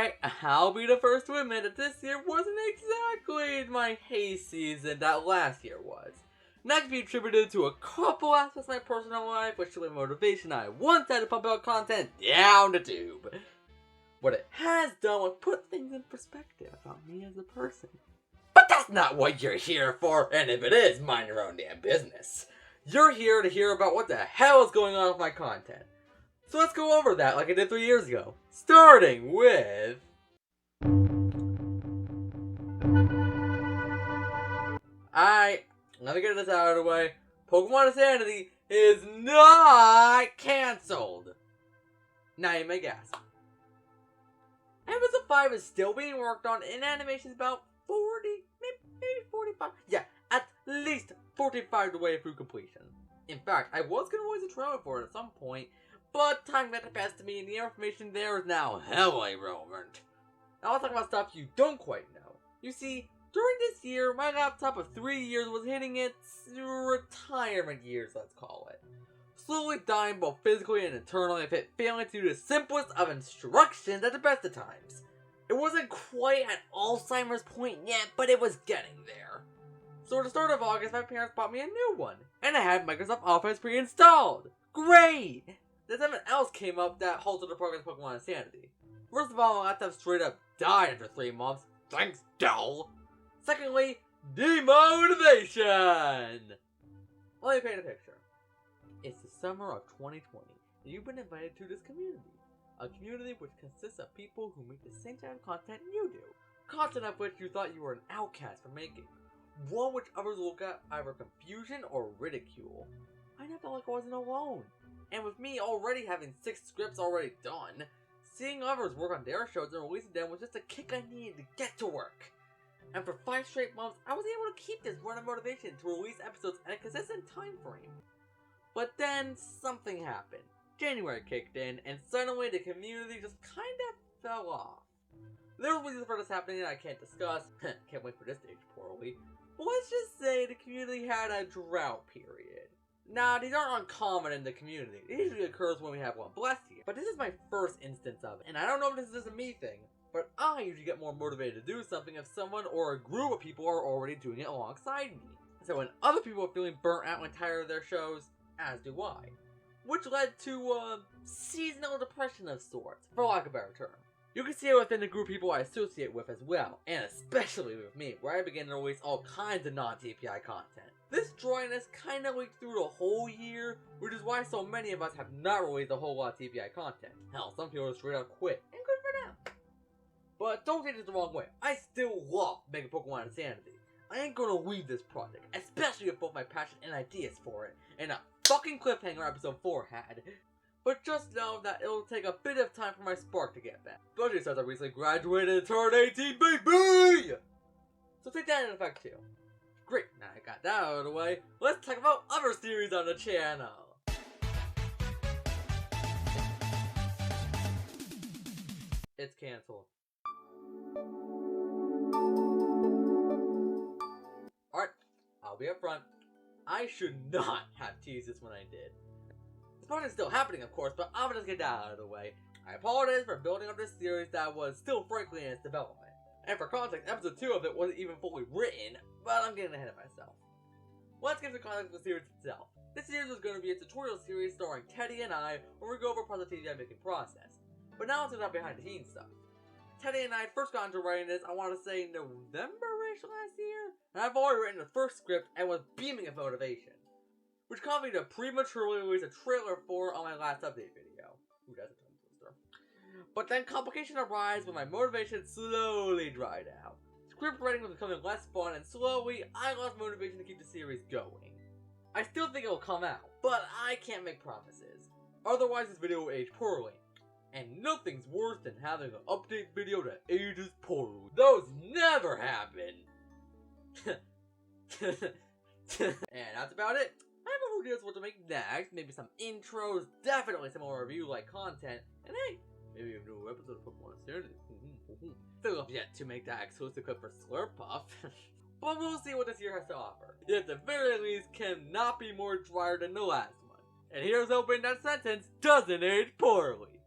Alright, I'll be the first to admit that this year wasn't exactly my hay season that last year was. Not to be attributed to a couple aspects of my personal life, which showed the motivation I once had to pump out content down the tube. What it has done was put things in perspective about me as a person. But that's not what you're here for, and if it is, mind your own damn business. You're here to hear about what the hell is going on with my content. So let's go over that like I did 3 years ago. Starting with... Alright, let me get this out of the way. Pokemon Insanity is not cancelled. Now you may gasp. Episode 5 is still being worked on in animations about 40, maybe 45. Yeah, at least 45 the way through completion. In fact, I was going to release a trailer for it at some point, but time got the best of me and the information there is now hella irrelevant. Now let's talk about stuff you don't quite know. You see, during this year, my laptop of 3 years was hitting its retirement years, let's call it. Slowly dying both physically and internally if it failing to do the simplest of instructions at the best of times. It wasn't quite at Alzheimer's point yet, but it was getting there. So at the start of August, my parents bought me a new one, and I had Microsoft Office pre-installed. Great! Then something else came up that halted the progress of Pokemon Insanity. First of all, my laptop straight up died after 3 months. Thanks, Dell. Secondly, demotivation! Let me paint a picture. It's the summer of 2020, and you've been invited to this community. A community which consists of people who make the same type of content you do. Content of which you thought you were an outcast for making. One which others look at either confusion or ridicule. I never felt like I wasn't alone. And with me already having 6 scripts already done, seeing others work on their shows and releasing them was just a kick I needed to get to work. And for 5 straight months, I was able to keep this run of motivation to release episodes at a consistent time frame. But then something happened. January kicked in, and suddenly the community just kinda fell off. There were reasons for this happening that I can't discuss. Can't wait for this to age poorly. But let's just say the community had a drought period. Now, these aren't uncommon in the community. It usually occurs when we have one blessed year. But this is my first instance of it. And I don't know if this is just a me thing, but I usually get more motivated to do something if someone or a group of people are already doing it alongside me. So when other people are feeling burnt out and tired of their shows, as do I. Which led to, seasonal depression of sorts, for lack of a better term. You can see it within the group of people I associate with as well, and especially with me, where I began to release all kinds of non-TPI content. This dryness kinda leaked through the whole year, which is why so many of us have not released a whole lot of TPI content. Hell, some people straight up quit, and good for them. But don't take this the wrong way, I still love making Pokemon Insanity. I ain't gonna leave this project, especially with both my passion and ideas for it, and a fucking cliffhanger episode 4 had. But just know that it'll take a bit of time for my spark to get back. Especially since I recently graduated and turned 18, baby! So take that in effect too. Great, now I got that out of the way, let's talk about other series on the channel. It's cancelled. Alright, I'll be up front. I should not have teased this when I did. This project is still happening, of course, but I'm gonna just get that out of the way. I apologize for building up this series that was still frankly in its development. And for context, episode 2 of it wasn't even fully written, but I'm getting ahead of myself. Let's give the context of the series itself. This series was going to be a tutorial series starring Teddy and I, where we go over parts of the TVI making process. But now it's about behind the scenes stuff. Teddy and I first got into writing this, I want to say November-ish last year, and I've already written the first script and was beaming of motivation. Which caused me to prematurely release a trailer for on my last update video. Ooh, that's a tongue twister. But then complications arise when my motivation slowly dried out. Script writing was becoming less fun, and slowly I lost motivation to keep the series going. I still think it will come out, but I can't make promises. Otherwise this video will age poorly. And nothing's worse than having an update video that ages poorly. Those never happen! And that's about it. I have no ideas what to make next. Maybe some intros, definitely some more review-like content. And hey, maybe a new episode of Pokemon Insanity. Still have yet to make that exclusive clip for Slurpuff. But we'll see what this year has to offer. It at the very least cannot be more drier than the last one. And here's hoping that sentence doesn't age poorly.